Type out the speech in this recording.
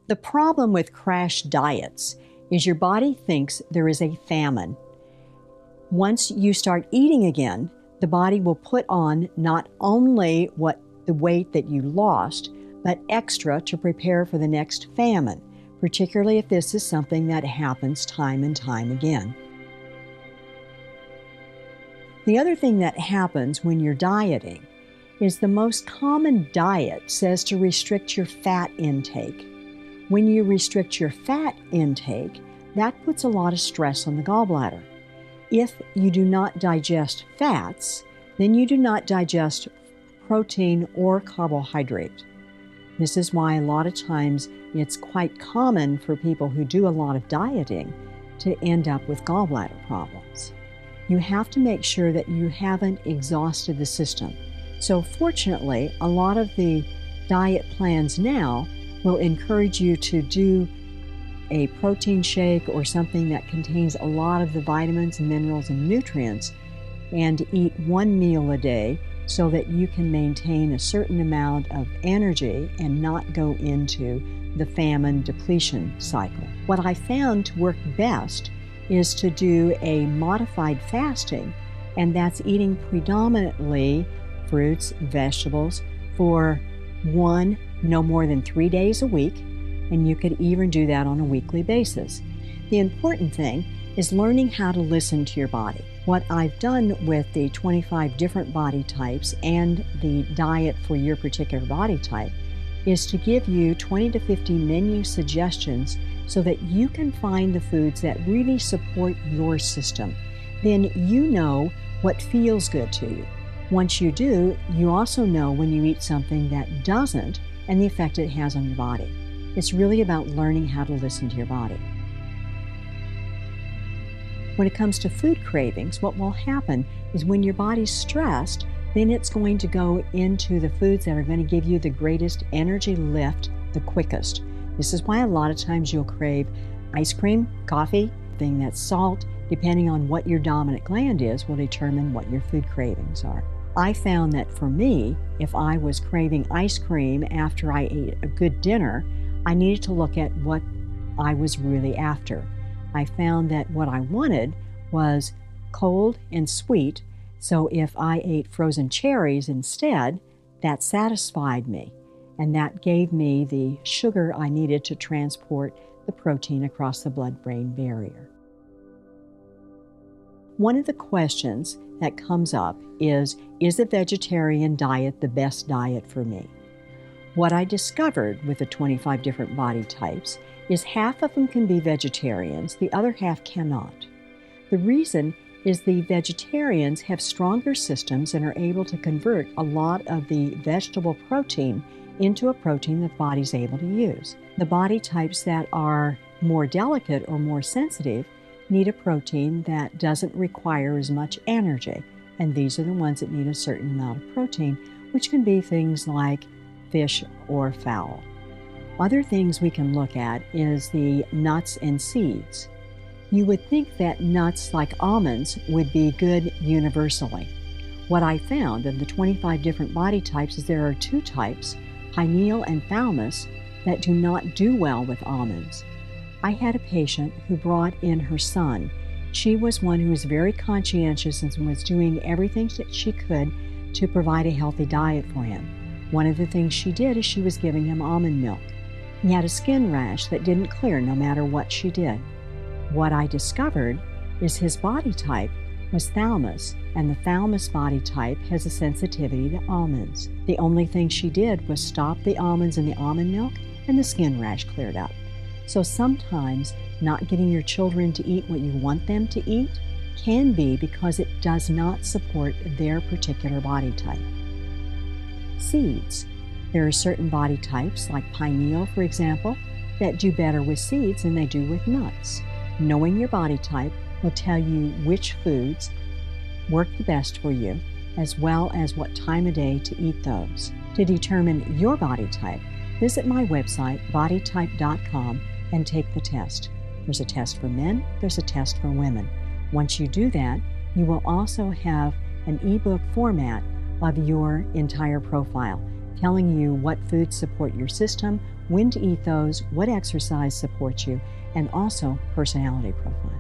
The problem with crash diets is your body thinks there is a famine. Once you start eating again, the body will put on not only the weight that you lost, but extra to prepare for the next famine, particularly if this is something that happens time and time again. The other thing that happens when you're dieting is the most common diet says to restrict your fat intake. When you restrict your fat intake, that puts a lot of stress on the gallbladder. If you do not digest fats, then you do not digest protein or carbohydrate. This is why a lot of times it's quite common for people who do a lot of dieting to end up with gallbladder problems. You have to make sure that you haven't exhausted the system. So fortunately, a lot of the diet plans now will encourage you to do a protein shake or something that contains a lot of the vitamins, minerals, and nutrients, and eat one meal a day so that you can maintain a certain amount of energy and not go into the famine depletion cycle. What I found to work best is to do a modified fasting, and that's eating predominantly fruits, vegetables for no more than 3 days a week, and you could even do that on a weekly basis. The important thing is learning how to listen to your body. What I've done with the 25 different body types and the diet for your particular body type is to give you 20 to 50 menu suggestions so that you can find the foods that really support your system. Then you know what feels good to you. Once you do, you also know when you eat something that doesn't and the effect it has on your body. It's really about learning how to listen to your body. When it comes to food cravings, what will happen is when your body's stressed, then it's going to go into the foods that are going to give you the greatest energy lift the quickest. This is why a lot of times you'll crave ice cream, coffee, thing that's salt, depending on what your dominant gland is, will determine what your food cravings are. I found that for me, if I was craving ice cream after I ate a good dinner, I needed to look at what I was really after. I found that what I wanted was cold and sweet, so if I ate frozen cherries instead, that satisfied me, and that gave me the sugar I needed to transport the protein across the blood-brain barrier. One of the questions that comes up is a vegetarian diet the best diet for me? What I discovered with the 25 different body types is half of them can be vegetarians, the other half cannot. The reason is the vegetarians have stronger systems and are able to convert a lot of the vegetable protein into a protein the body's able to use. The body types that are more delicate or more sensitive need a protein that doesn't require as much energy, and these are the ones that need a certain amount of protein, which can be things like fish or fowl. Other things we can look at is the nuts and seeds. You would think that nuts like almonds would be good universally. What I found in the 25 different body types is there are two types, pineal and thalamus, that do not do well with almonds. I had a patient who brought in her son. She was one who was very conscientious and was doing everything that she could to provide a healthy diet for him. One of the things she did is she was giving him almond milk. He had a skin rash that didn't clear no matter what she did. What I discovered is his body type was thalamus, and the thalamus body type has a sensitivity to almonds. The only thing she did was stop the almonds in the almond milk, and the skin rash cleared up. So sometimes not getting your children to eat what you want them to eat can be because it does not support their particular body type. Seeds. There are certain body types, like pineal, for example, that do better with seeds than they do with nuts. Knowing your body type will tell you which foods work the best for you, as well as what time of day to eat those. To determine your body type, visit my website, bodytype.com, and take the test. There's a test for men, there's a test for women. Once you do that, you will also have an ebook format of your entire profile. telling you what foods support your system, when to eat those, what exercise supports you, and also personality profiling.